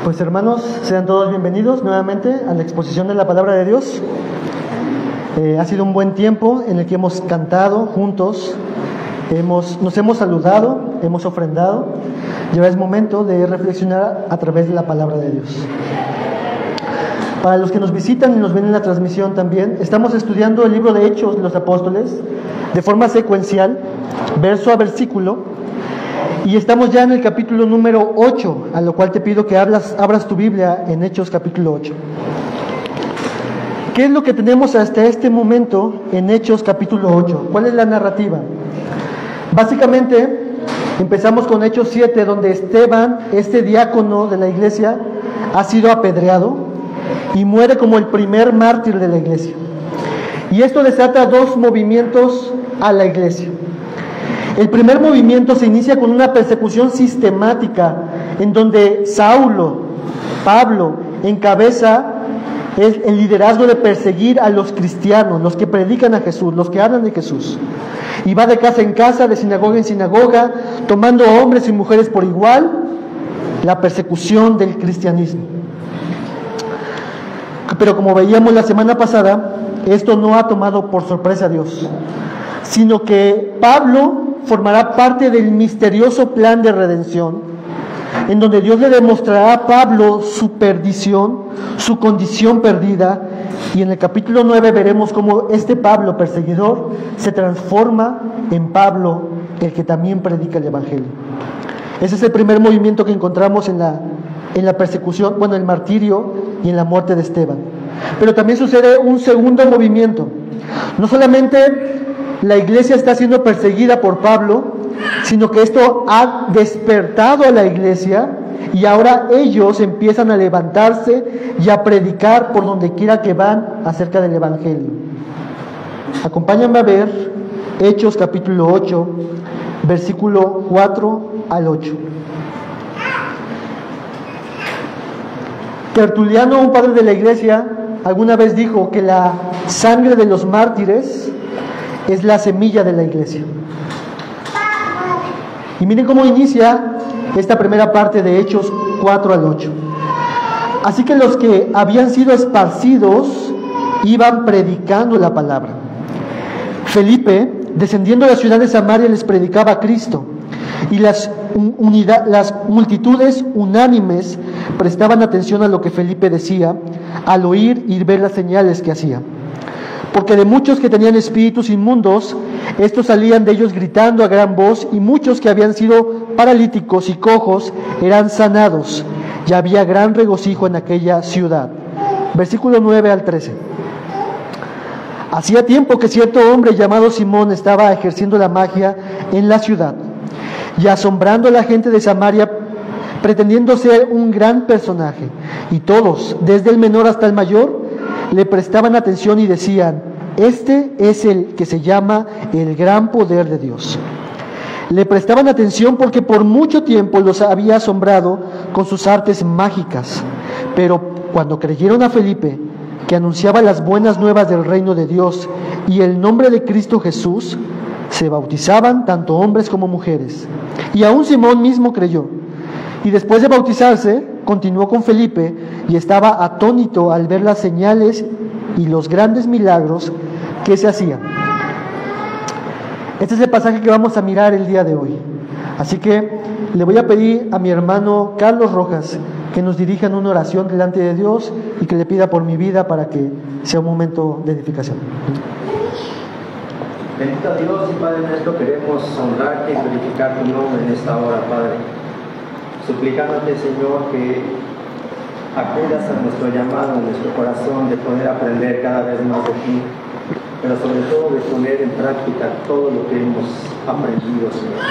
Pues hermanos, sean todos bienvenidos nuevamente a la exposición de la palabra de Dios. Ha sido un buen tiempo en el que hemos cantado juntos, nos hemos saludado, hemos ofrendado, y ahora es momento de reflexionar a través de la palabra de Dios. Para los que nos visitan y nos ven en la transmisión también, estamos estudiando el libro de Hechos de los Apóstoles de forma secuencial, verso a versículo. Y estamos ya en el capítulo número 8, a lo cual te pido que abras tu Biblia en Hechos capítulo 8. ¿Qué es lo que tenemos hasta este momento en Hechos capítulo 8? ¿Cuál es la narrativa? Básicamente, empezamos con Hechos 7, donde Esteban, este diácono de la iglesia, ha sido apedreado y muere como el primer mártir de la iglesia. Y esto desata dos movimientos a la iglesia. El primer movimiento se inicia con una persecución sistemática en donde Saulo, Pablo, encabeza el liderazgo de perseguir a los cristianos, los que predican a Jesús, los que hablan de Jesús. Y va de casa en casa, de sinagoga en sinagoga, tomando a hombres y mujeres por igual, la persecución del cristianismo. Pero como veíamos la semana pasada, esto no ha tomado por sorpresa a Dios, sino que Pablo formará parte del misterioso plan de redención, en donde Dios le demostrará a Pablo su perdición, su condición perdida, y en el capítulo 9 veremos cómo este Pablo perseguidor se transforma en Pablo, el que también predica el Evangelio. Ese es el primer movimiento que encontramos en la persecución, el martirio y en la muerte de Esteban. Pero también sucede un segundo movimiento. No solamente la iglesia está siendo perseguida por Pablo, sino que esto ha despertado a la iglesia y ahora ellos empiezan a levantarse y a predicar por donde quiera que van acerca del Evangelio. Acompáñame a ver Hechos capítulo 8, versículo 4 al 8. Tertuliano, un padre de la iglesia, alguna vez dijo que la sangre de los mártires es la semilla de la iglesia. Y miren cómo inicia esta primera parte de Hechos 4 al 8. Así que los que habían sido esparcidos iban predicando la palabra. Felipe, descendiendo de la ciudad de Samaria, les predicaba a Cristo. Y las multitudes unánimes prestaban atención a lo que Felipe decía, al oír y ver las señales que hacía. Porque de muchos que tenían espíritus inmundos, estos salían de ellos gritando a gran voz, y muchos que habían sido paralíticos y cojos eran sanados, y había gran regocijo en aquella ciudad. Versículo 9 al 13. Hacía tiempo que cierto hombre llamado Simón estaba ejerciendo la magia en la ciudad, y asombrando a la gente de Samaria, pretendiendo ser un gran personaje, y todos, desde el menor hasta el mayor, le prestaban atención y decían: este es el que se llama el gran poder de Dios. Le prestaban atención porque por mucho tiempo los había asombrado con sus artes mágicas. Pero cuando creyeron a Felipe, que anunciaba las buenas nuevas del reino de Dios y el nombre de Cristo Jesús, se bautizaban tanto hombres como mujeres. Y aún Simón mismo creyó. Y después de bautizarse, continuó con Felipe y estaba atónito al ver las señales y los grandes milagros que se hacían. Este es el pasaje que vamos a mirar el día de hoy. Así que le voy a pedir a mi hermano Carlos Rojas que nos dirija en una oración delante de Dios y que le pida por mi vida para que sea un momento de edificación. Bendito Dios y Padre nuestro, queremos honrarte y glorificar tu nombre en esta hora, Padre. Suplicándote, Señor, que acudas a nuestro llamado, a nuestro corazón, de poder aprender cada vez más de ti, pero sobre todo de poner en práctica todo lo que hemos aprendido, Señor.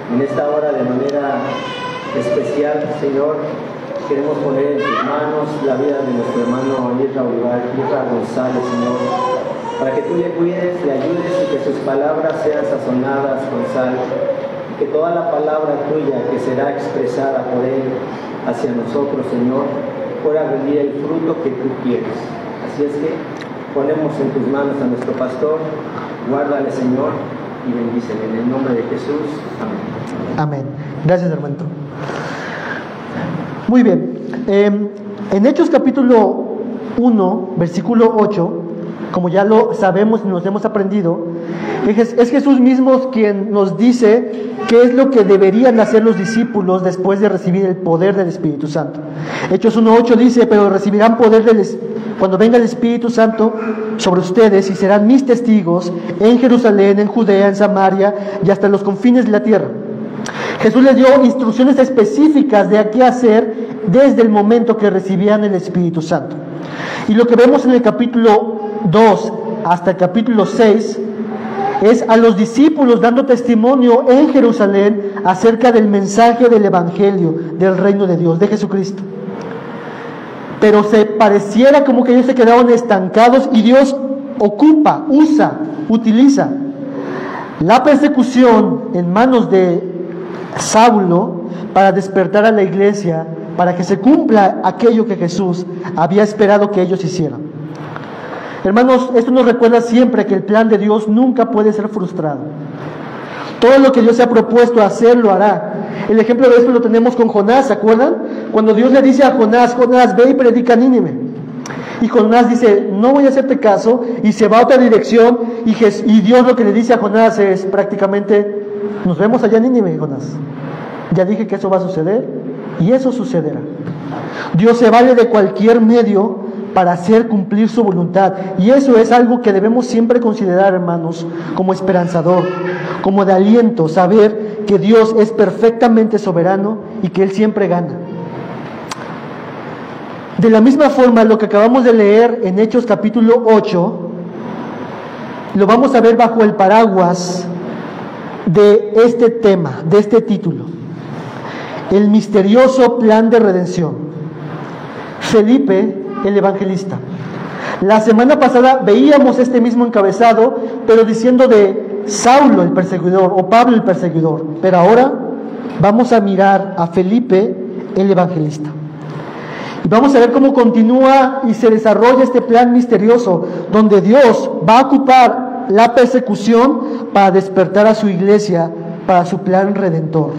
En esta hora, de manera especial, Señor, queremos poner en tus manos la vida de nuestro hermano Irra González, Señor, para que tú le cuides, le ayudes y que sus palabras sean sazonadas con sal, que toda la palabra tuya que será expresada por él hacia nosotros, Señor, pueda rendir el fruto que tú quieres. Así es que ponemos en tus manos a nuestro pastor, guárdale, Señor, y bendícele en el nombre de Jesús. Amén. Amén. Gracias, hermano. Muy bien. En Hechos capítulo 1, versículo 8, como ya lo sabemos y nos hemos aprendido, es Jesús mismo quien nos dice qué es lo que deberían hacer los discípulos después de recibir el poder del Espíritu Santo. Hechos 1:8 dice: pero recibirán poder cuando venga el Espíritu Santo sobre ustedes, y serán mis testigos en Jerusalén, en Judea, en Samaria y hasta los confines de la tierra. Jesús les dio instrucciones específicas de qué hacer desde el momento que recibían el Espíritu Santo. Y lo que vemos en el capítulo 2 hasta el capítulo 6 es a los discípulos dando testimonio en Jerusalén acerca del mensaje del Evangelio, del reino de Dios, de Jesucristo. Pero se pareciera como que ellos se quedaron estancados, y Dios utiliza la persecución en manos de Saulo para despertar a la iglesia, para que se cumpla aquello que Jesús había esperado que ellos hicieran. Hermanos, esto nos recuerda siempre que el plan de Dios nunca puede ser frustrado. Todo lo que Dios se ha propuesto hacer, lo hará. El ejemplo de esto lo tenemos con Jonás, ¿se acuerdan? Cuando Dios le dice a Jonás: Jonás, ve y predica a Nínive. Y Jonás dice: no voy a hacerte caso, y se va a otra dirección, y Dios lo que le dice a Jonás es prácticamente: nos vemos allá en Nínive, Jonás. Ya dije que eso va a suceder, y eso sucederá. Dios se vale de cualquier medio para hacer cumplir su voluntad, y eso es algo que debemos siempre considerar, hermanos, como esperanzador, como de aliento, saber que Dios es perfectamente soberano y que Él siempre gana. De la misma forma, lo que acabamos de leer en Hechos capítulo 8, lo vamos a ver bajo el paraguas de este tema, de este título: el misterioso plan de redención. Felipe, el evangelista. La semana pasada veíamos este mismo encabezado, pero diciendo de Saulo el perseguidor, o Pablo el perseguidor. Pero ahora vamos a mirar a Felipe el evangelista. Y vamos a ver cómo continúa y se desarrolla este plan misterioso, donde Dios va a ocupar la persecución para despertar a su iglesia para su plan redentor.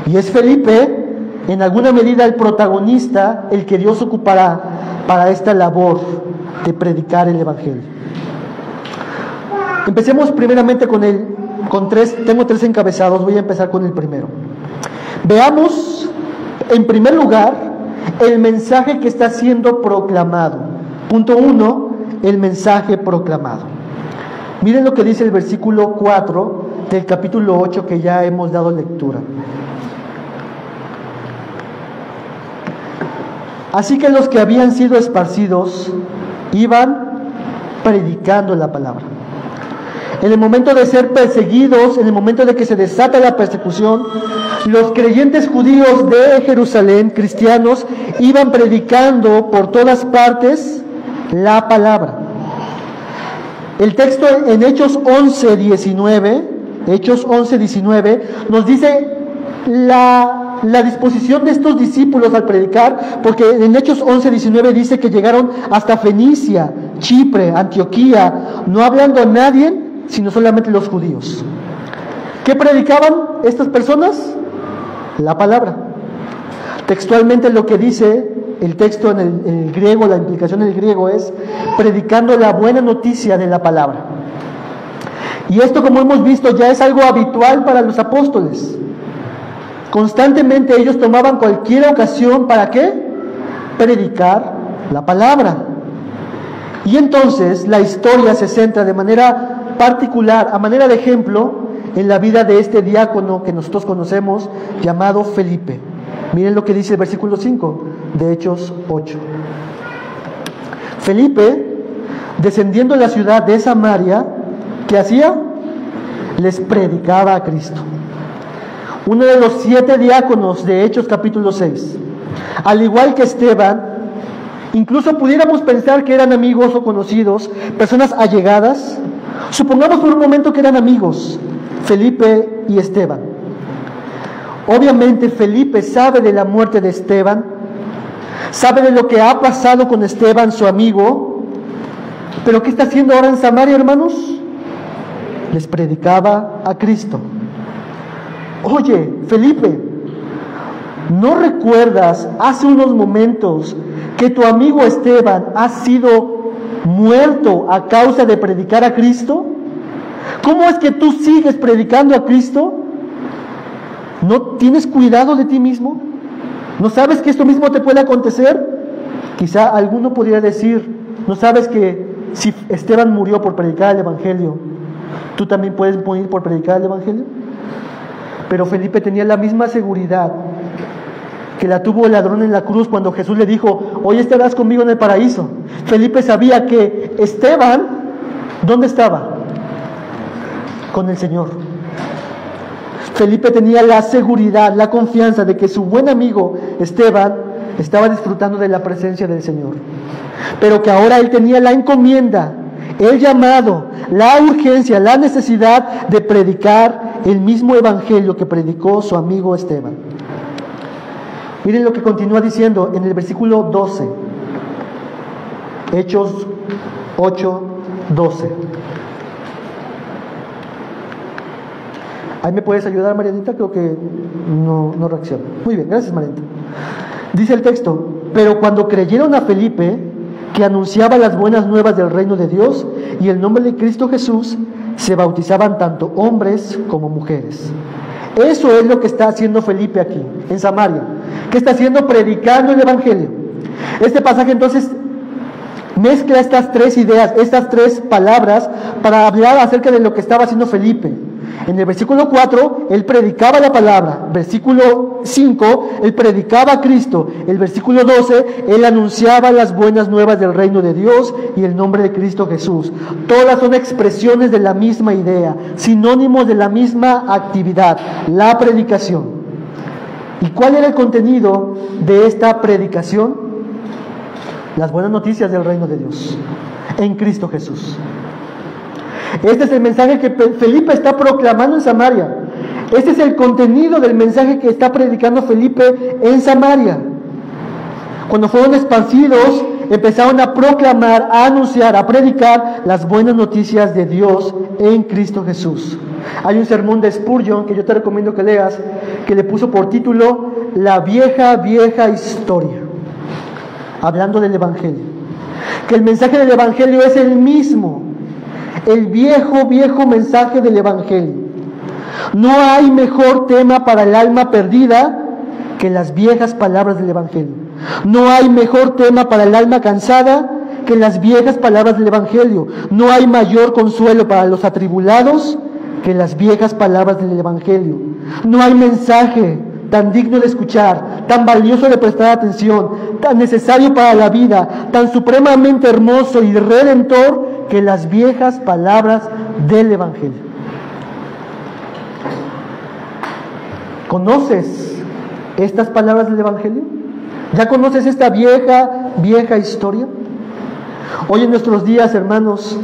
Y es Felipe, en alguna medida, el protagonista, el que Dios ocupará para esta labor de predicar el Evangelio. Empecemos primeramente tengo tres encabezados, voy a empezar con el primero. Veamos, en primer lugar, el mensaje que está siendo proclamado. Punto 1, el mensaje proclamado. Miren lo que dice el versículo 4 del capítulo 8 que ya hemos dado lectura. Así que los que habían sido esparcidos iban predicando la palabra. En el momento de ser perseguidos, en el momento de que se desata la persecución, los creyentes judíos de Jerusalén, cristianos, iban predicando por todas partes la palabra. El texto en Hechos 11:19 nos dice la disposición de estos discípulos al predicar, porque en Hechos 11:19 dice que llegaron hasta Fenicia, Chipre, Antioquía, no hablando a nadie, sino solamente los judíos. ¿Qué predicaban estas personas? La palabra. Textualmente lo que dice el texto en el griego, la implicación en el griego es predicando la buena noticia de la palabra. Y esto, como hemos visto, ya es algo habitual para los apóstoles. Constantemente ellos tomaban cualquier ocasión, ¿para qué? Predicar la palabra. Y entonces la historia se centra de manera particular, a manera de ejemplo, en la vida de este diácono que nosotros conocemos, llamado Felipe. Miren lo que dice el versículo 5 de Hechos 8. Felipe, descendiendo de la ciudad de Samaria, ¿qué hacía? Les predicaba a Cristo. Uno de los 7 diáconos de Hechos capítulo 6. Al igual que Esteban, incluso pudiéramos pensar que eran amigos o conocidos, personas allegadas. Supongamos por un momento que eran amigos, Felipe y Esteban. Obviamente Felipe sabe de la muerte de Esteban, sabe de lo que ha pasado con Esteban, su amigo, pero ¿qué está haciendo ahora en Samaria, hermanos? Les predicaba a Cristo. Oye, Felipe, ¿no recuerdas hace unos momentos que tu amigo Esteban ha sido muerto a causa de predicar a Cristo? ¿Cómo es que tú sigues predicando a Cristo? ¿No tienes cuidado de ti mismo? ¿No sabes que esto mismo te puede acontecer? Quizá alguno podría decir, ¿no sabes que si Esteban murió por predicar el Evangelio, tú también puedes morir por predicar el Evangelio? Pero Felipe tenía la misma seguridad que la tuvo el ladrón en la cruz cuando Jesús le dijo, hoy estarás conmigo en el paraíso. Felipe sabía que Esteban, ¿dónde estaba? Con el Señor. Felipe tenía la seguridad, la confianza de que su buen amigo Esteban estaba disfrutando de la presencia del Señor, pero que ahora él tenía la encomienda, el llamado, la urgencia, la necesidad de predicar el mismo evangelio que predicó su amigo Esteban. Miren lo que continúa diciendo en el versículo 12, Hechos 8:12. ¿Ahí me puedes ayudar, Marianita? Creo que no reacciona. Muy bien, gracias, Marianita. Dice el texto, pero cuando creyeron a Felipe, que anunciaba las buenas nuevas del reino de Dios y el nombre de Cristo Jesús, se bautizaban tanto hombres como mujeres. Eso es lo que está haciendo Felipe aquí, en Samaria. ¿Qué está haciendo? Predicando el Evangelio. Este pasaje entonces mezcla estas tres ideas, estas tres palabras, para hablar acerca de lo que estaba haciendo Felipe. En el versículo 4, él predicaba la palabra. Versículo 5, él predicaba a Cristo. El versículo 12, él anunciaba las buenas nuevas del reino de Dios y el nombre de Cristo Jesús. Todas son expresiones de la misma idea, sinónimos de la misma actividad, la predicación. ¿Y cuál era el contenido de esta predicación? Las buenas noticias del reino de Dios en Cristo Jesús. Este es el mensaje que Felipe está proclamando en Samaria. Este es el contenido del mensaje que está predicando Felipe en Samaria. Cuando fueron esparcidos, empezaron a proclamar, a anunciar, a predicar las buenas noticias de Dios en Cristo Jesús. Hay un sermón de Spurgeon que yo te recomiendo que leas, que le puso por título La vieja historia, hablando del Evangelio. Que el mensaje del Evangelio es el mismo. El viejo mensaje del Evangelio. No hay mejor tema para el alma perdida que las viejas palabras del Evangelio. No hay mejor tema para el alma cansada que las viejas palabras del Evangelio. No hay mayor consuelo para los atribulados que las viejas palabras del Evangelio. No hay mensaje tan digno de escuchar, tan valioso de prestar atención, tan necesario para la vida, tan supremamente hermoso y redentor que las viejas palabras del Evangelio. ¿Conoces estas palabras del Evangelio? ¿Ya conoces esta vieja historia? Hoy en nuestros días, hermanos,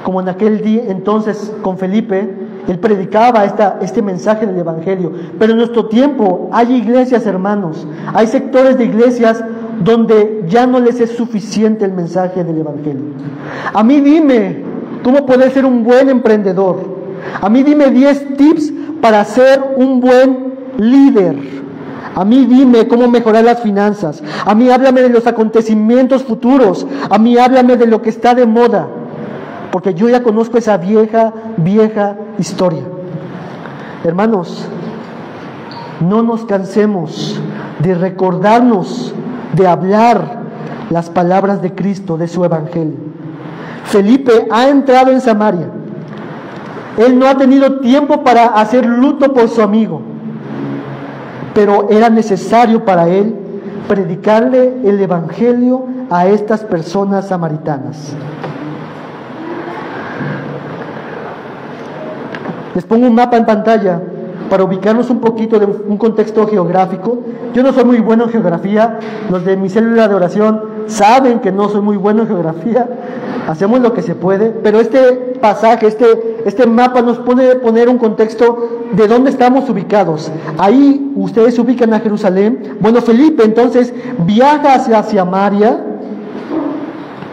como en aquel día entonces con Felipe, él predicaba este mensaje del Evangelio. Pero en nuestro tiempo hay iglesias, hermanos, hay sectores de iglesias donde ya no les es suficiente el mensaje del Evangelio. A mí dime cómo poder ser un buen emprendedor. A mí dime 10 tips para ser un buen líder. A mí dime cómo mejorar las finanzas. A mí háblame de los acontecimientos futuros. A mí háblame de lo que está de moda. Porque yo ya conozco esa vieja historia. Hermanos, no nos cansemos de recordarnos, de hablar las palabras de Cristo, de su Evangelio. Felipe ha entrado en Samaria. Él no ha tenido tiempo para hacer luto por su amigo, pero era necesario para él predicarle el Evangelio a estas personas samaritanas. Les pongo un mapa en pantalla para ubicarnos un poquito de un contexto geográfico. Yo no soy muy bueno en geografía, los de mi célula de oración saben que no soy muy bueno en geografía, hacemos lo que se puede, pero este pasaje, este mapa nos puede poner un contexto de dónde estamos ubicados. Ahí ustedes se ubican a Jerusalén. Bueno, Felipe entonces viaja hacia Samaria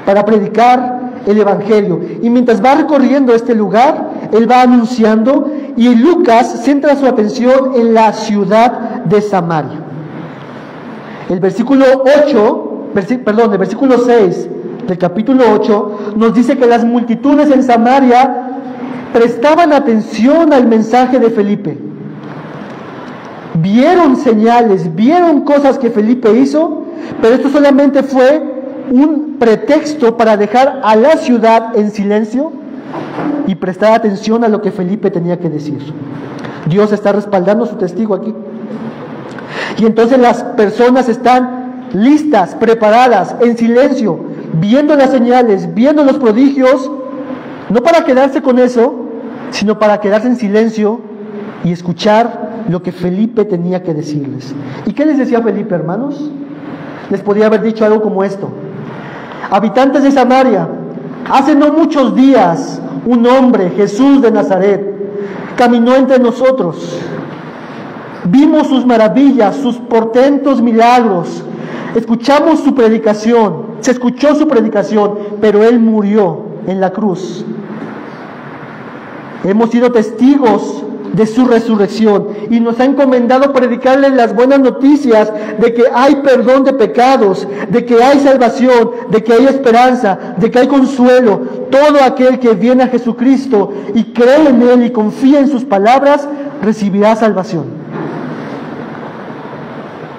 para predicar el Evangelio, y mientras va recorriendo este lugar, él va anunciando, y Lucas centra su atención en la ciudad de Samaria. El versículo 6 del capítulo 8 nos dice que las multitudes en Samaria prestaban atención al mensaje de Felipe. Vieron señales, vieron cosas que Felipe hizo, pero esto solamente fue un pretexto para dejar a la ciudad en silencio y prestar atención a lo que Felipe tenía que decir. Dios está respaldando a su testigo aquí. Y entonces las personas están listas, preparadas, en silencio, viendo las señales, viendo los prodigios, no para quedarse con eso, sino para quedarse en silencio y escuchar lo que Felipe tenía que decirles. ¿Y qué les decía Felipe, hermanos? Les podía haber dicho algo como esto: habitantes de Samaria, hace no muchos días un hombre, Jesús de Nazaret, caminó entre nosotros. Vimos sus maravillas, sus portentos milagros, escuchamos su predicación, se escuchó su predicación, pero Él murió en la cruz. Hemos sido testigos de su resurrección y nos ha encomendado predicarles las buenas noticias de que hay perdón de pecados, de que hay salvación, de que hay esperanza, de que hay consuelo. Todo aquel que viene a Jesucristo y cree en Él y confía en sus palabras, recibirá salvación.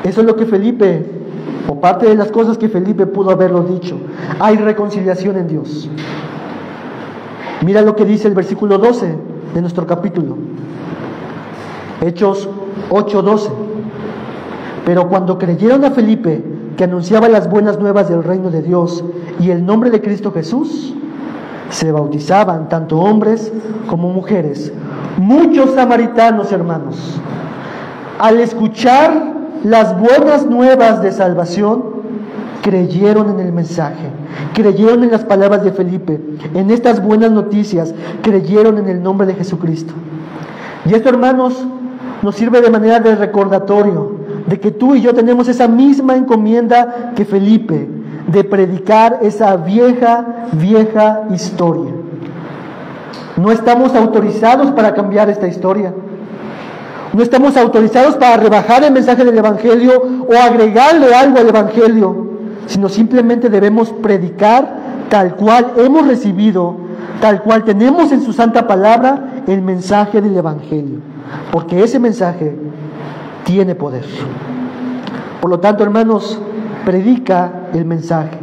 Eso es lo que Felipe, o parte de las cosas que Felipe pudo haberlo dicho. Hay reconciliación en Dios. Mira lo que dice el versículo 12 de nuestro capítulo. Hechos 8:12. Pero cuando creyeron a Felipe, que anunciaba las buenas nuevas del reino de Dios y el nombre de Cristo Jesús, se bautizaban tanto hombres como mujeres. Muchos samaritanos, hermanos, al escuchar las buenas nuevas de salvación, creyeron en el mensaje, creyeron en las palabras de Felipe, en estas buenas noticias, creyeron en el nombre de Jesucristo. Y esto, hermanos, nos sirve de manera de recordatorio de que tú y yo tenemos esa misma encomienda que Felipe, de predicar esa vieja historia. No estamos autorizados para cambiar esta historia. No estamos autorizados para rebajar el mensaje del Evangelio o agregarle algo al Evangelio, sino simplemente debemos predicar tal cual hemos recibido, tal cual tenemos en su santa palabra el mensaje del Evangelio, porque ese mensaje tiene poder. Por lo tanto, hermanos, predica el mensaje.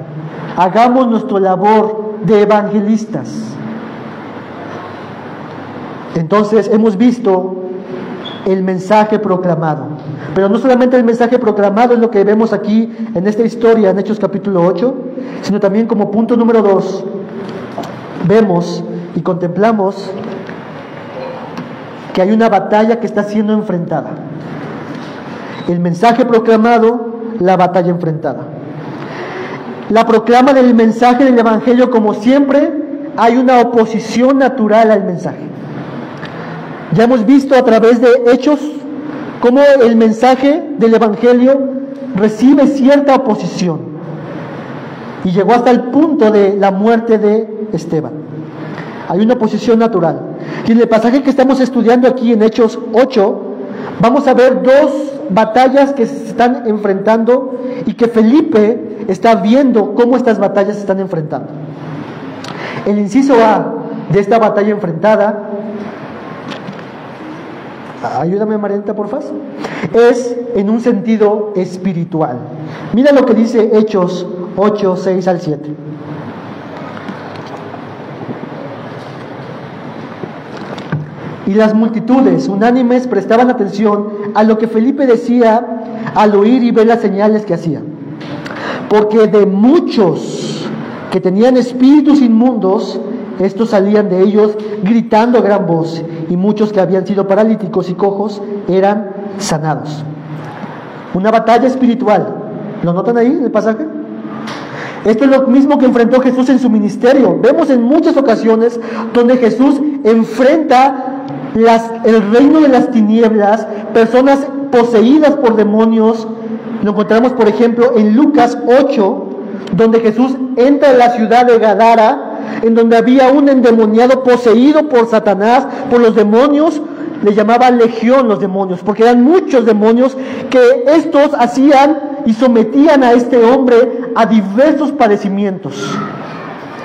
Hagamos nuestra labor de evangelistas. Entonces, hemos visto el mensaje proclamado. Pero no solamente el mensaje proclamado es lo que vemos aquí en esta historia, en Hechos capítulo 8, sino también como punto número 2, vemos y contemplamos que hay una batalla que está siendo enfrentada. El mensaje proclamado, la batalla enfrentada. La proclama del mensaje del Evangelio, como siempre, hay una oposición natural al mensaje. Ya hemos visto a través de Hechos cómo el mensaje del Evangelio recibe cierta oposición y llegó hasta el punto de la muerte de Esteban. Hay una oposición natural. Y en el pasaje que estamos estudiando aquí en Hechos 8, vamos a ver dos batallas que se están enfrentando y que Felipe está viendo cómo estas batallas se están enfrentando. El inciso A de esta batalla enfrentada, ayúdame Marianta por favor, es en un sentido espiritual. Mira lo que dice Hechos 8, 6 al 7. Y las multitudes unánimes prestaban atención a lo que Felipe decía al oír y ver las señales que hacía. Porque de muchos que tenían espíritus inmundos, estos salían de ellos gritando a gran voz, y muchos que habían sido paralíticos y cojos eran sanados. Una batalla espiritual. ¿Lo notan ahí en el pasaje? Esto es lo mismo que enfrentó Jesús en su ministerio. Vemos en muchas ocasiones donde Jesús enfrenta el reino de las tinieblas, personas poseídas por demonios. Lo encontramos, por ejemplo, en Lucas 8, donde Jesús entra en la ciudad de Gadara, en donde había un endemoniado poseído por Satanás, por los demonios. Le llamaba legión los demonios, porque eran muchos demonios que estos hacían y sometían a este hombre a diversos padecimientos.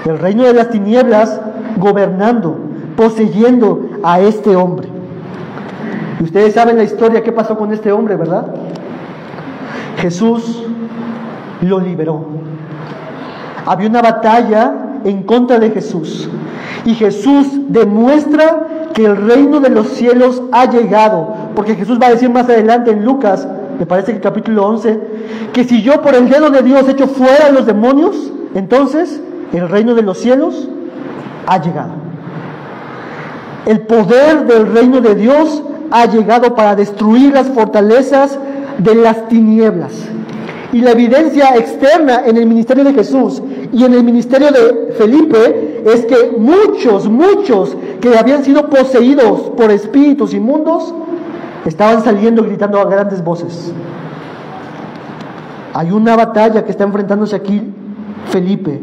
El reino de las tinieblas gobernando, poseyendo a este hombre. Y ustedes saben la historia, qué pasó con este hombre, ¿verdad? Jesús lo liberó. Había una batalla en contra de Jesús. Y Jesús demuestra que el reino de los cielos ha llegado. Porque Jesús va a decir más adelante en Lucas, me parece que el capítulo 11, que si yo por el dedo de Dios echo fuera a los demonios, entonces el reino de los cielos ha llegado. El poder del reino de Dios ha llegado para destruir las fortalezas de las tinieblas. Y la evidencia externa en el ministerio de Jesús y en el ministerio de Felipe es que muchos que habían sido poseídos por espíritus inmundos estaban saliendo gritando a grandes voces. Hay una batalla que está enfrentándose aquí Felipe,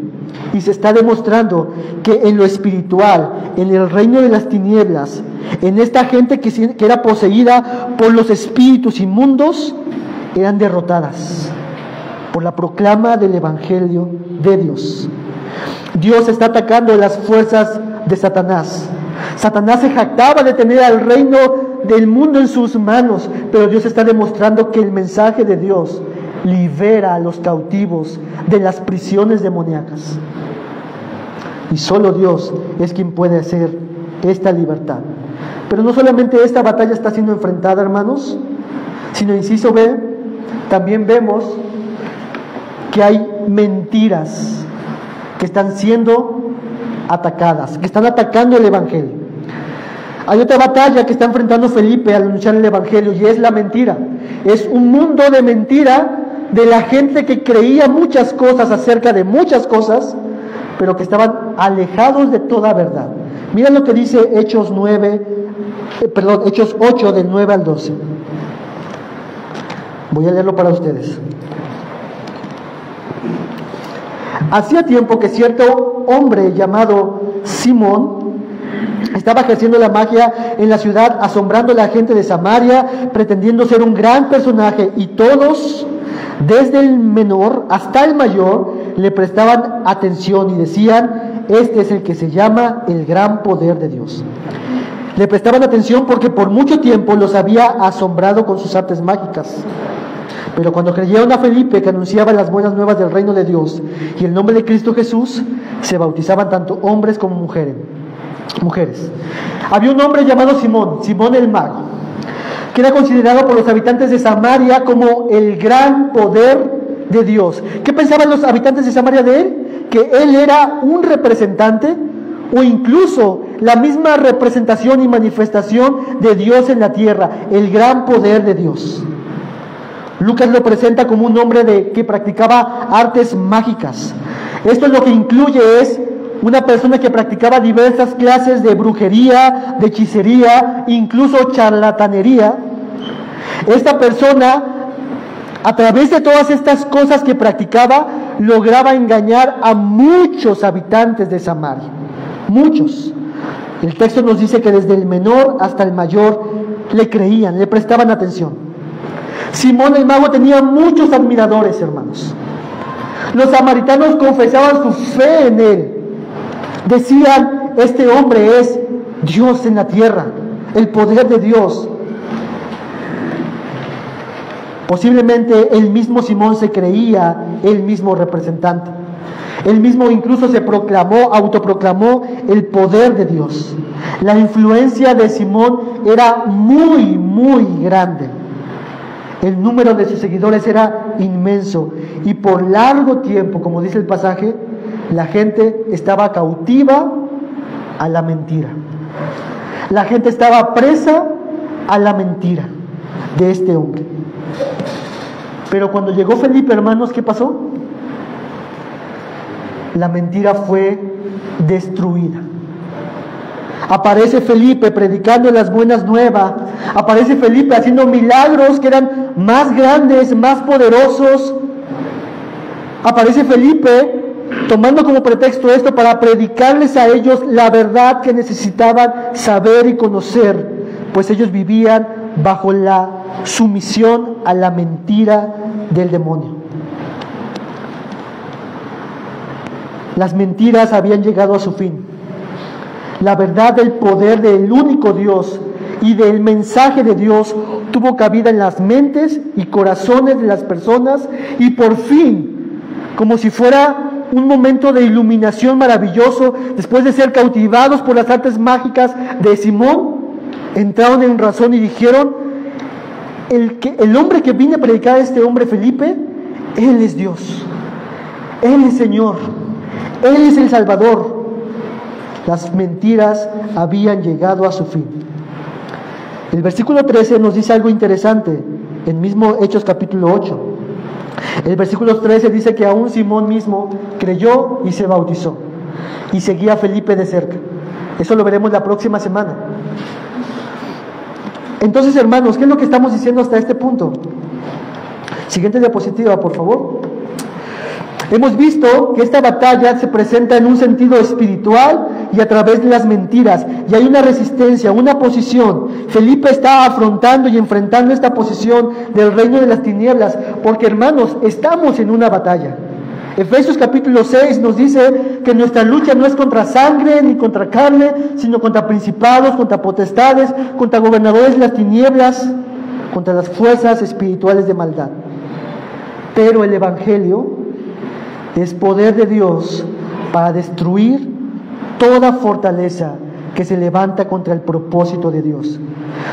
y se está demostrando que en lo espiritual, en el reino de las tinieblas, en esta gente que era poseída por los espíritus inmundos, eran derrotadas por la proclama del Evangelio de Dios. Dios está atacando las fuerzas de Satanás. Satanás se jactaba de tener al reino del mundo en sus manos, pero Dios está demostrando que el mensaje de Dios libera a los cautivos de las prisiones demoníacas. Y solo Dios es quien puede hacer esta libertad. Pero no solamente esta batalla está siendo enfrentada, hermanos, sino, inciso B, también vemos que hay mentiras que están siendo atacadas, que están atacando el Evangelio. Hay otra batalla que está enfrentando Felipe al anunciar el Evangelio, y es la mentira. Es un mundo de mentira de la gente que creía muchas cosas acerca de muchas cosas, pero que estaban alejados de toda verdad. Miren lo que dice Hechos 8 del 9 al 12. Voy a leerlo para ustedes. Hacía tiempo que cierto hombre llamado Simón estaba ejerciendo la magia en la ciudad, asombrando a la gente de Samaria, pretendiendo ser un gran personaje, y todos, desde el menor hasta el mayor, le prestaban atención y decían: este es el que se llama el gran poder de Dios. Le prestaban atención porque por mucho tiempo los había asombrado con sus artes mágicas. Pero cuando creyeron a Felipe, que anunciaba las buenas nuevas del reino de Dios y el nombre de Cristo Jesús, se bautizaban tanto hombres como mujeres. Había un hombre llamado Simón el mago, que era considerado por los habitantes de Samaria como el gran poder de Dios. ¿Qué pensaban los habitantes de Samaria de él? Que él era un representante o incluso la misma representación y manifestación de Dios en la tierra, el gran poder de Dios. Lucas lo presenta como un hombre que practicaba artes mágicas. Esto lo que incluye es una persona que practicaba diversas clases de brujería, de hechicería, incluso charlatanería. Esta persona, a través de todas estas cosas que practicaba, lograba engañar a muchos habitantes de Samaria. Muchos. El texto nos dice que desde el menor hasta el mayor le creían, le prestaban atención. Simón el mago tenía muchos admiradores, hermanos. Los samaritanos confesaban su fe en él. Decían: este hombre es Dios en la tierra, el poder de Dios. Posiblemente el mismo Simón se creía el mismo representante. Él mismo incluso se autoproclamó el poder de Dios. La influencia de Simón era muy grande. El número de sus seguidores era inmenso, y por largo tiempo, como dice el pasaje, la gente estaba cautiva a la mentira. La gente estaba presa a la mentira de este hombre. Pero cuando llegó Felipe, hermanos, ¿qué pasó? La mentira fue destruida. Aparece Felipe predicando las buenas nuevas. Aparece Felipe haciendo milagros que eran más grandes, más poderosos. Aparece Felipe tomando como pretexto esto para predicarles a ellos la verdad que necesitaban saber y conocer, pues ellos vivían bajo la sumisión a la mentira del demonio. Las mentiras habían llegado a su fin. La verdad del poder del único Dios y del mensaje de Dios tuvo cabida en las mentes y corazones de las personas, y por fin, como si fuera un momento de iluminación maravilloso, después de ser cautivados por las artes mágicas de Simón, entraron en razón y dijeron: el hombre que vine a predicar, este hombre Felipe, él es Dios, él es Señor, él es el Salvador. Las mentiras habían llegado a su fin. El versículo 13 nos dice algo interesante, en mismo Hechos capítulo 8. El versículo 13 dice que aún Simón mismo creyó y se bautizó, y seguía a Felipe de cerca. Eso lo veremos la próxima semana. Entonces, hermanos, ¿qué es lo que estamos diciendo hasta este punto? Siguiente diapositiva, por favor. Hemos visto que esta batalla se presenta en un sentido espiritual y a través de las mentiras, y hay una resistencia, una oposición. Felipe está afrontando y enfrentando esta posición del reino de las tinieblas, porque, hermanos, estamos en una batalla. Efesios capítulo 6 nos dice que nuestra lucha no es contra sangre ni contra carne, sino contra principados, contra potestades, contra gobernadores de las tinieblas, contra las fuerzas espirituales de maldad. Pero el Evangelio es poder de Dios para destruir toda fortaleza que se levanta contra el propósito de Dios.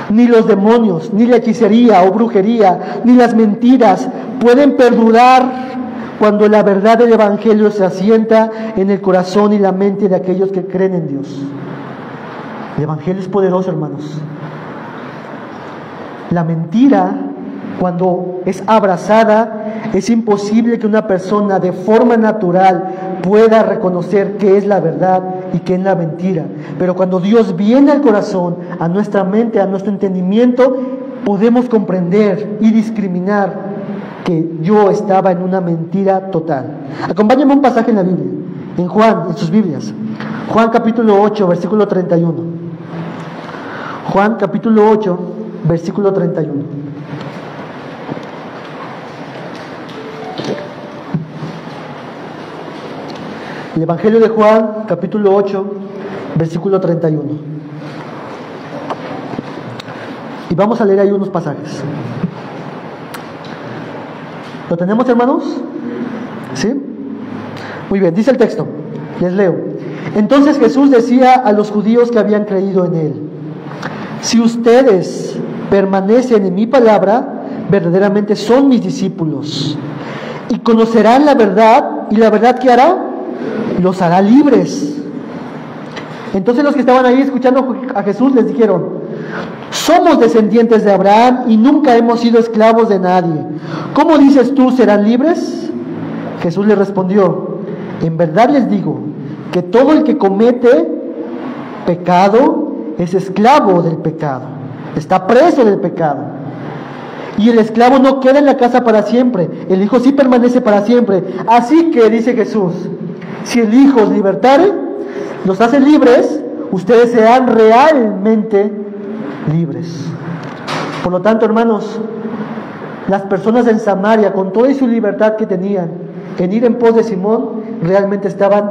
Ni los demonios, ni la hechicería o brujería, ni las mentiras pueden perdurar cuando la verdad del Evangelio se asienta en el corazón y la mente de aquellos que creen en Dios. El Evangelio es poderoso, hermanos. La mentira, cuando es abrazada, es imposible que una persona de forma natural pueda reconocer qué es la verdad y qué es la mentira. Pero cuando Dios viene al corazón, a nuestra mente, a nuestro entendimiento, podemos comprender y discriminar que yo estaba en una mentira total. Acompáñenme a un pasaje en la Biblia, en Juan, en sus Biblias. Juan capítulo 8, versículo 31. Juan capítulo 8, versículo 31. El Evangelio de Juan, capítulo 8, versículo 31. Y vamos a leer ahí unos pasajes. ¿Lo tenemos, hermanos? ¿Sí? Muy bien, dice el texto. Les leo. Entonces Jesús decía a los judíos que habían creído en él: si ustedes permanecen en mi palabra, verdaderamente son mis discípulos, y conocerán la verdad, y la verdad ¿qué hará? Los hará libres. Entonces los que estaban ahí escuchando a Jesús les dijeron: somos descendientes de Abraham y nunca hemos sido esclavos de nadie. ¿Cómo dices tú, serán libres? Jesús les respondió: en verdad les digo que todo el que comete pecado es esclavo del pecado, está preso del pecado. Y el esclavo no queda en la casa para siempre, el Hijo sí permanece para siempre. Así que, dice Jesús, si el Hijo os libertare, los hace libres, ustedes serán realmente libres. Por lo tanto, hermanos, las personas en Samaria, con toda su libertad que tenían en ir en pos de Simón, realmente estaban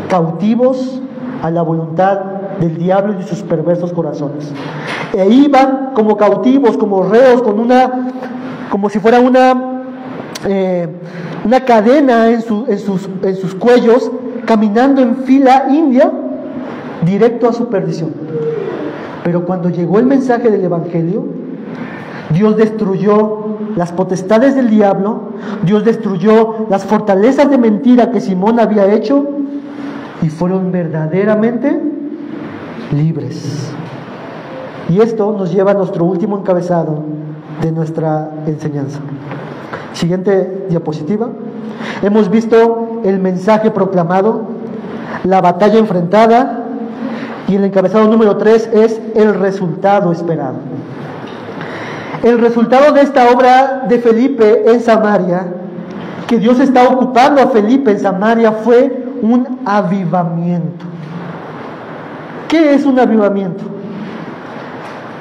cautivos a la voluntad del diablo y de sus perversos corazones. E iban como cautivos, como reos, como si fuera una cadena en sus cuellos, caminando en fila india, directo a su perdición. Pero cuando llegó el mensaje del Evangelio, Dios destruyó las potestades del diablo, Dios destruyó las fortalezas de mentira que Simón había hecho, y fueron verdaderamente libres. Y esto nos lleva a nuestro último encabezado de nuestra enseñanza. Siguiente diapositiva. Hemos visto el mensaje proclamado, la batalla enfrentada, y el encabezado número 3 es el resultado esperado. El resultado de esta obra de Felipe en Samaria, que Dios está ocupando a Felipe en Samaria, fue un avivamiento. ¿Qué es un avivamiento?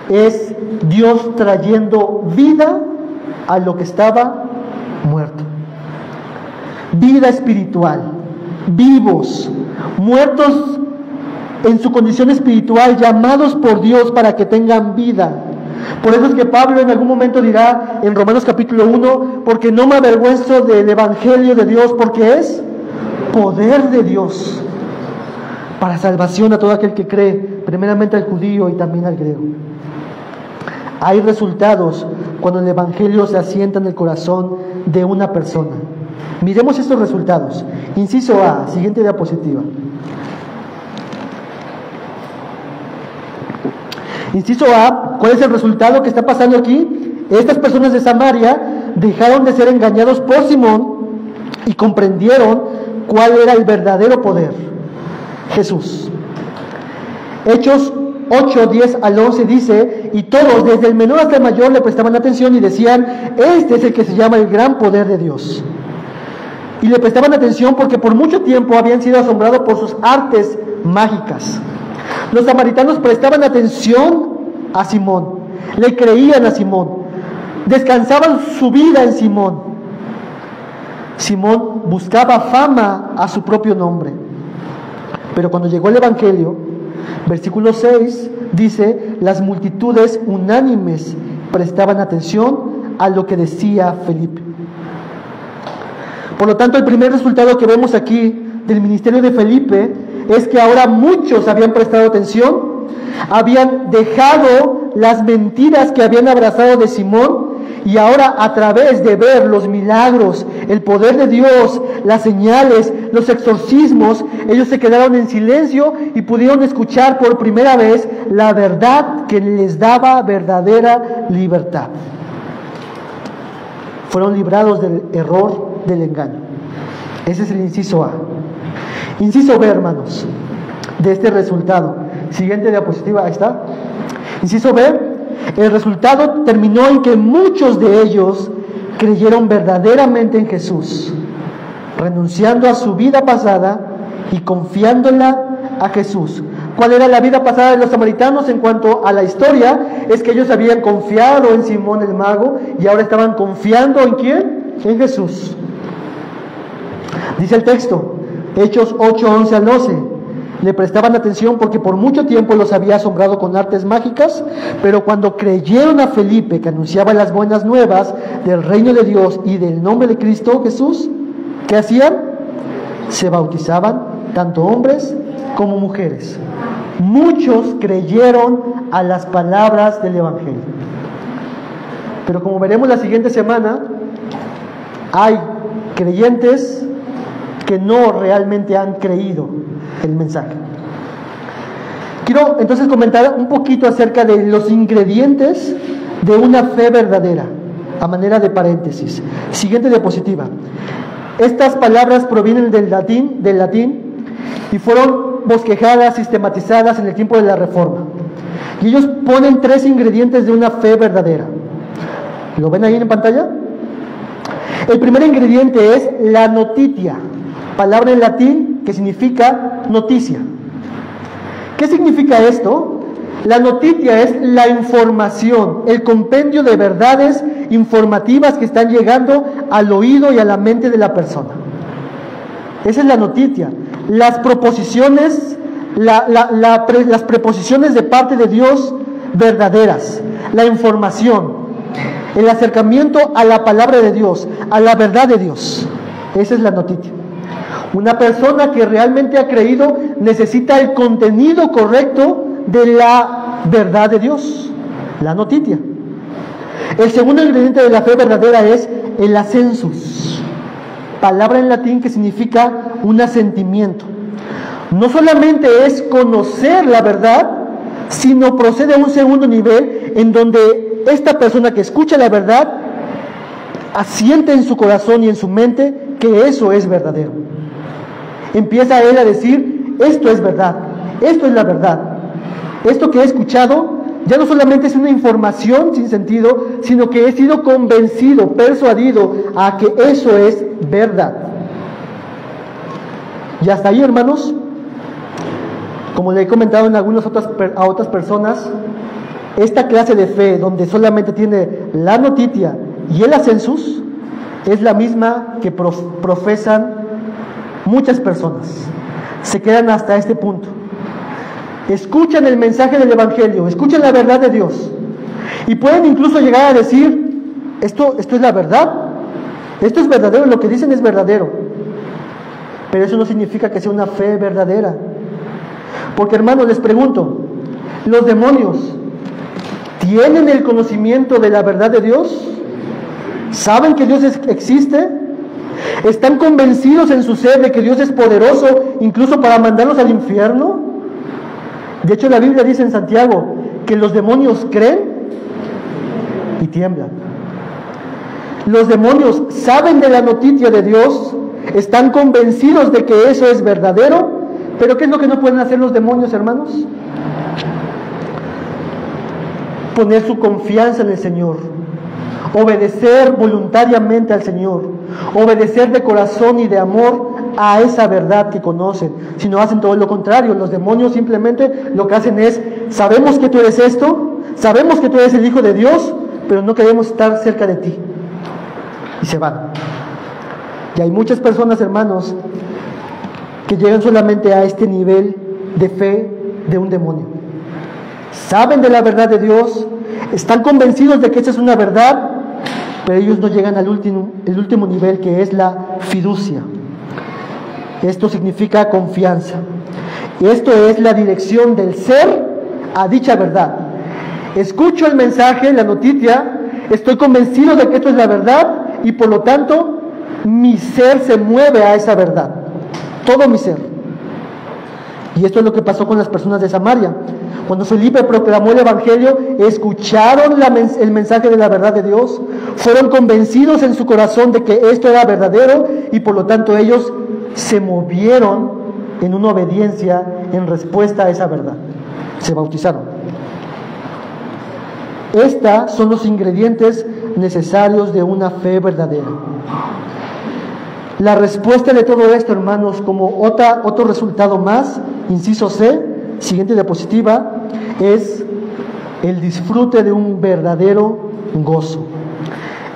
es Dios trayendo vida a lo que estaba muerto. Vida espiritual, vivos, muertos en su condición espiritual, llamados por Dios para que tengan vida. Por eso es que Pablo en algún momento dirá en Romanos capítulo 1, porque no me avergüenzo del evangelio de Dios, porque es poder de Dios para salvación a todo aquel que cree, primeramente al judío y también al griego. Hay resultados cuando el evangelio se asienta en el corazón de una persona. Miremos estos resultados. Inciso A, siguiente diapositiva. Inciso A, ¿cuál es el resultado que está pasando aquí? Estas personas de Samaria dejaron de ser engañados por Simón y comprendieron cuál era el verdadero poder: Jesús. Hechos 8, 10 al 11 dice: y todos, desde el menor hasta el mayor, le prestaban atención y decían: este es el que se llama el gran poder de Dios. Y le prestaban atención porque por mucho tiempo habían sido asombrados por sus artes mágicas. Los samaritanos prestaban atención a Simón, le creían a Simón, descansaban su vida en Simón. Simón buscaba fama a su propio nombre. Pero cuando llegó el evangelio, versículo 6 dice: las multitudes unánimes prestaban atención a lo que decía Felipe. Por lo tanto, el primer resultado que vemos aquí del ministerio de Felipe es que ahora muchos habían prestado atención, habían dejado las mentiras que habían abrazado de Simón, y ahora, a través de ver los milagros, el poder de Dios, las señales, los exorcismos, ellos se quedaron en silencio y pudieron escuchar por primera vez la verdad que les daba verdadera libertad. Fueron librados del error, del engaño. Ese es el inciso A. Inciso B, hermanos, de este resultado. Siguiente diapositiva, ahí está. Inciso B, el resultado terminó en que muchos de ellos creyeron verdaderamente en Jesús, renunciando a su vida pasada y confiándola a Jesús. ¿Cuál era la vida pasada de los samaritanos en cuanto a la historia? Es que ellos habían confiado en Simón el mago y ahora estaban confiando ¿en quién? En Jesús. Dice el texto, Hechos 8, 11 al 12. Le prestaban atención porque por mucho tiempo los había asombrado con artes mágicas, pero cuando creyeron a Felipe, que anunciaba las buenas nuevas del reino de Dios y del nombre de Cristo Jesús, ¿qué hacían? Se bautizaban, tanto hombres como mujeres. Muchos creyeron a las palabras del Evangelio. Pero como veremos la siguiente semana, hay creyentes que no realmente han creído el mensaje. Quiero entonces comentar un poquito acerca de los ingredientes de una fe verdadera, a manera de paréntesis. Siguiente diapositiva. Estas palabras provienen del latín y fueron bosquejadas, sistematizadas en el tiempo de la Reforma. Y ellos ponen 3 ingredientes de una fe verdadera. ¿Lo ven ahí en pantalla? El primer ingrediente es la notitia, palabra en latín que significa noticia. ¿Qué significa esto? La notitia es la información, el compendio de verdades informativas que están llegando al oído y a la mente de la persona. Esa es la notitia. Las proposiciones, las preposiciones de parte de Dios verdaderas, la información, el acercamiento a la palabra de Dios, a la verdad de Dios. Esa es la notitia. Una persona que realmente ha creído necesita el contenido correcto de la verdad de Dios, la notitia. El segundo ingrediente de la fe verdadera es el assensus, palabra en latín que significa un asentimiento. No solamente es conocer la verdad, sino procede a un segundo nivel en donde esta persona que escucha la verdad asiente en su corazón y en su mente que eso es verdadero. Empieza él a decir, esto es verdad, esto es la verdad. Esto que he escuchado ya no solamente es una información sin sentido, sino que he sido convencido, persuadido a que eso es verdad. Y hasta ahí, hermanos, como le he comentado en algunas otras personas, esta clase de fe, donde solamente tiene la noticia y el ascensus, es la misma que profesan muchas personas. Se quedan hasta este punto. Escuchan el mensaje del Evangelio, escuchan la verdad de Dios, y pueden incluso llegar a decir, esto es la verdad, esto es verdadero, lo que dicen es verdadero, pero eso no significa que sea una fe verdadera. Porque, hermanos, les pregunto, ¿los demonios tienen el conocimiento de la verdad de Dios? ¿Saben que Dios existe? ¿Están convencidos en su ser de que Dios es poderoso incluso para mandarlos al infierno? De hecho, la Biblia dice en Santiago que los demonios creen y tiemblan. Los demonios saben de la noticia de Dios, están convencidos de que eso es verdadero, pero ¿qué es lo que no pueden hacer los demonios, hermanos? Poner su confianza en el Señor, obedecer voluntariamente al Señor, obedecer de corazón y de amor a esa verdad que conocen. Si no, hacen todo lo contrario. Los demonios simplemente lo que hacen es, sabemos que tú eres esto, sabemos que tú eres el Hijo de Dios, pero no queremos estar cerca de ti, y se van. Y hay muchas personas, hermanos, que llegan solamente a este nivel de fe de un demonio. Saben de la verdad de Dios, están convencidos de que esa es una verdad, pero ellos no llegan al último nivel, que es la fiducia. Esto significa confianza. Esto es la dirección del ser a dicha verdad. Escucho el mensaje, la noticia, estoy convencido de que esto es la verdad, y por lo tanto mi ser se mueve a esa verdad, todo mi ser. Y esto es lo que pasó con las personas de Samaria. Cuando Felipe proclamó el Evangelio, escucharon el mensaje de la verdad de Dios, fueron convencidos en su corazón de que esto era verdadero, y por lo tanto ellos se movieron en una obediencia en respuesta a esa verdad. Se bautizaron. Estos son los ingredientes necesarios de una fe verdadera. La respuesta de todo esto, hermanos, como otro resultado más, inciso C, siguiente diapositiva, es el disfrute de un verdadero gozo.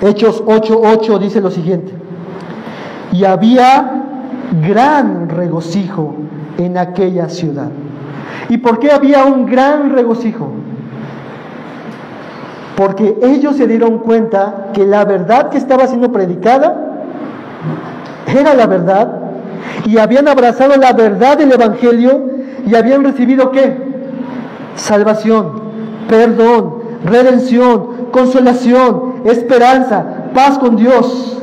Hechos 8:8 dice lo siguiente: y había gran regocijo en aquella ciudad. ¿Y por qué había un gran regocijo? Porque ellos se dieron cuenta que la verdad que estaba siendo predicada era la verdad, y habían abrazado la verdad del Evangelio, y habían recibido ¿qué? Salvación, perdón, redención, consolación, esperanza, paz con Dios,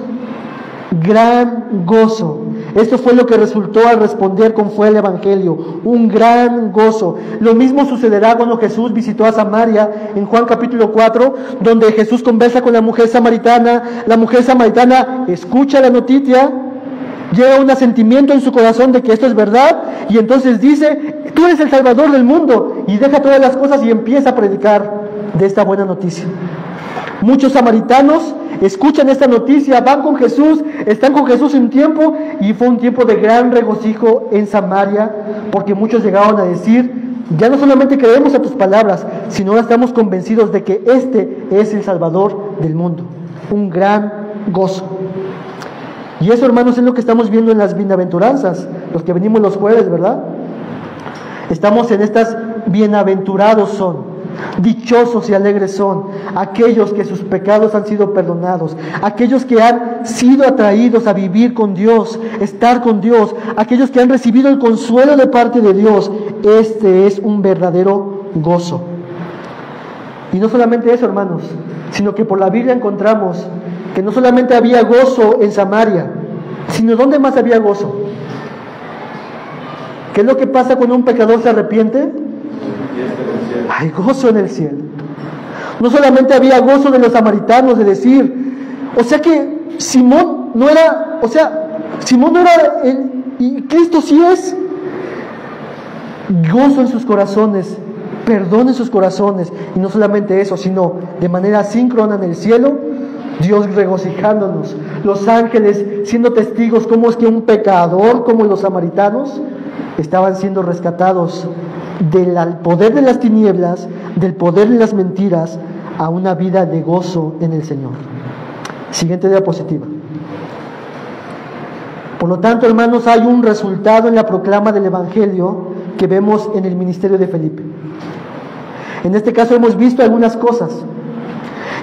gran gozo. Esto fue lo que resultó al responder con fe al Evangelio, un gran gozo. Lo mismo sucederá cuando Jesús visitó a Samaria en Juan capítulo 4, donde Jesús conversa con la mujer samaritana. La mujer samaritana escucha la noticia, llega un asentimiento en su corazón de que esto es verdad, y entonces dice: tú eres el Salvador del mundo, y deja todas las cosas y empieza a predicar de esta buena noticia. Muchos samaritanos escuchan esta noticia, van con Jesús, están con Jesús un tiempo, y fue un tiempo de gran regocijo en Samaria, porque muchos llegaron a decir: ya no solamente creemos a tus palabras, sino ahora estamos convencidos de que este es el Salvador del mundo. Un gran gozo. Y eso, hermanos, es lo que estamos viendo en las bienaventuranzas, los que venimos los jueves, ¿verdad? Estamos en estas: bienaventurados son, dichosos y alegres son aquellos que sus pecados han sido perdonados, aquellos que han sido atraídos a vivir con Dios, estar con Dios, aquellos que han recibido el consuelo de parte de Dios. Este es un verdadero gozo. Y no solamente eso, hermanos, sino que por la Biblia encontramos que no solamente había gozo en Samaria, sino ¿dónde más había gozo? ¿Qué es lo que pasa cuando un pecador se arrepiente? Hay gozo en el cielo. No solamente había gozo de los samaritanos, de decir, o sea que Simón no era, y Cristo sí es. Gozo en sus corazones, perdón en sus corazones, y no solamente eso, sino de manera síncrona en el cielo, Dios regocijándonos, los ángeles siendo testigos cómo es que un pecador como los samaritanos estaban siendo rescatados del poder de las tinieblas, del poder de las mentiras, a una vida de gozo en el Señor. Siguiente diapositiva. Por lo tanto, hermanos, hay un resultado en la proclama del Evangelio que vemos en el ministerio de Felipe. En este caso hemos visto algunas cosas.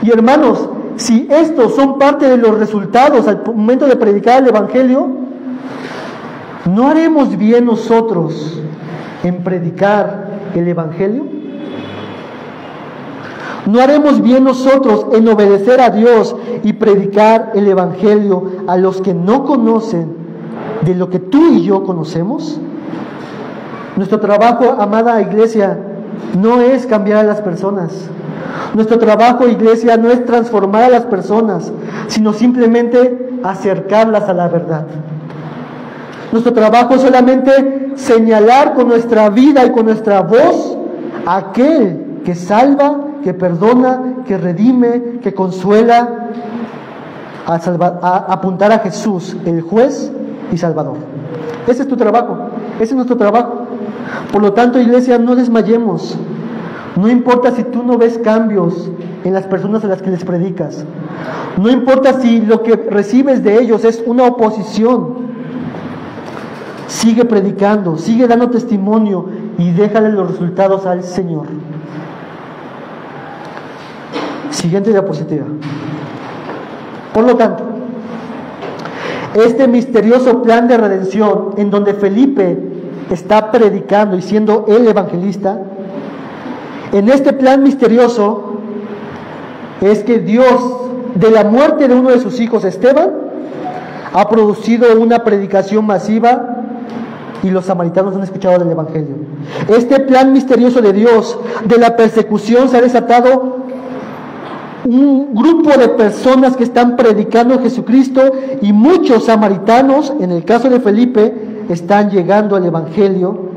Y hermanos, si estos son parte de los resultados al momento de predicar el Evangelio, ¿no haremos bien nosotros en predicar el Evangelio? ¿No haremos bien nosotros en obedecer a Dios y predicar el Evangelio a los que no conocen de lo que tú y yo conocemos? Nuestro trabajo, amada iglesia, no es cambiar a las personas. Nuestro trabajo, iglesia, no es transformar a las personas, sino simplemente acercarlas a la verdad. Nuestro trabajo es solamente señalar con nuestra vida y con nuestra voz a aquel que salva, que perdona, que redime, que consuela, a apuntar a Jesús, el juez y Salvador. Ese es tu trabajo, ese es nuestro trabajo. Por lo tanto, iglesia, no desmayemos. No importa si tú no ves cambios en las personas a las que les predicas. No importa si lo que recibes de ellos es una oposición. Sigue predicando, sigue dando testimonio y déjale los resultados al Señor. Siguiente diapositiva. Por lo tanto, este misterioso plan de redención en donde Felipe está predicando y siendo el evangelista, en este plan misterioso es que Dios, de la muerte de uno de sus hijos, Esteban, ha producido una predicación masiva y los samaritanos han escuchado del Evangelio. Este plan misterioso de Dios, de la persecución, se ha desatado un grupo de personas que están predicando a Jesucristo y muchos samaritanos, en el caso de Felipe, están llegando al Evangelio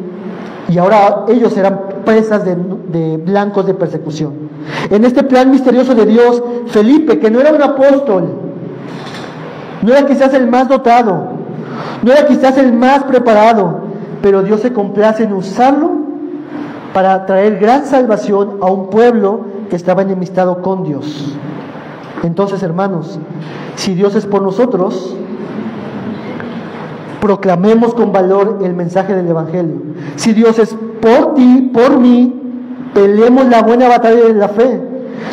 y ahora ellos serán presas de blancos de persecución. En este plan misterioso de Dios, Felipe, que no era un apóstol, no era quizás el más dotado, no era quizás el más preparado, pero Dios se complace en usarlo para traer gran salvación a un pueblo que estaba enemistado con Dios. Entonces, hermanos, si Dios es por nosotros, proclamemos con valor el mensaje del Evangelio. Si Dios es por ti, por mí, peleemos la buena batalla de la fe.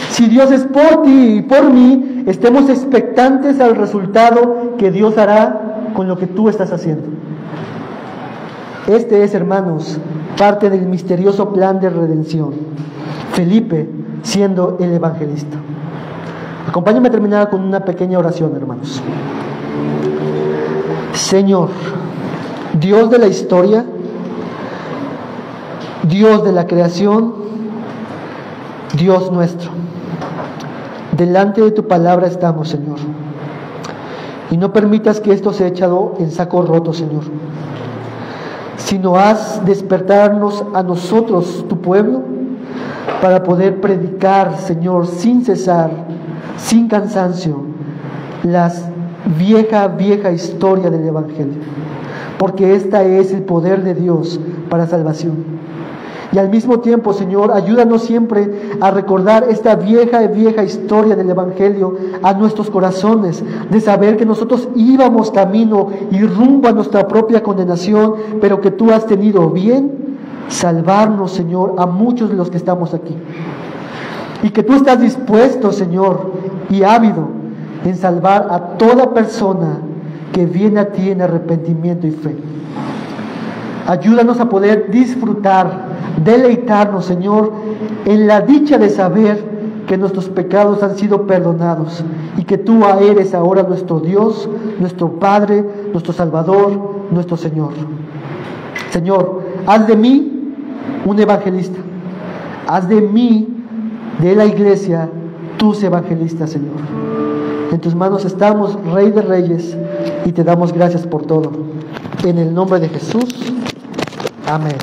Si Dios es por ti y por mí, estemos expectantes al resultado que Dios hará con lo que tú estás haciendo. Este es, hermanos, parte del misterioso plan de redención. Felipe siendo el evangelista. Acompáñame a terminar con una pequeña oración, hermanos. Señor, Dios de la historia, Dios de la creación, Dios nuestro, delante de tu palabra estamos, Señor, y no permitas que esto sea echado en saco roto, Señor, sino haz despertarnos a nosotros, tu pueblo, para poder predicar, Señor, sin cesar, sin cansancio, las vieja historia del Evangelio, porque esta es el poder de Dios para salvación. Y al mismo tiempo, Señor, ayúdanos siempre a recordar esta vieja historia del Evangelio a nuestros corazones, de saber que nosotros íbamos camino y rumbo a nuestra propia condenación, pero que tú has tenido bien salvarnos, Señor, a muchos de los que estamos aquí. Y que tú estás dispuesto, Señor, y ávido en salvar a toda persona que viene a ti en arrepentimiento y fe. Ayúdanos a poder disfrutar, deleitarnos, Señor, en la dicha de saber que nuestros pecados han sido perdonados y que tú eres ahora nuestro Dios, nuestro Padre, nuestro Salvador, nuestro Señor. Señor, haz de mí un evangelista. Haz de mí, de la iglesia, tus evangelistas, Señor. En tus manos estamos, Rey de Reyes, y te damos gracias por todo. En el nombre de Jesús. Amén.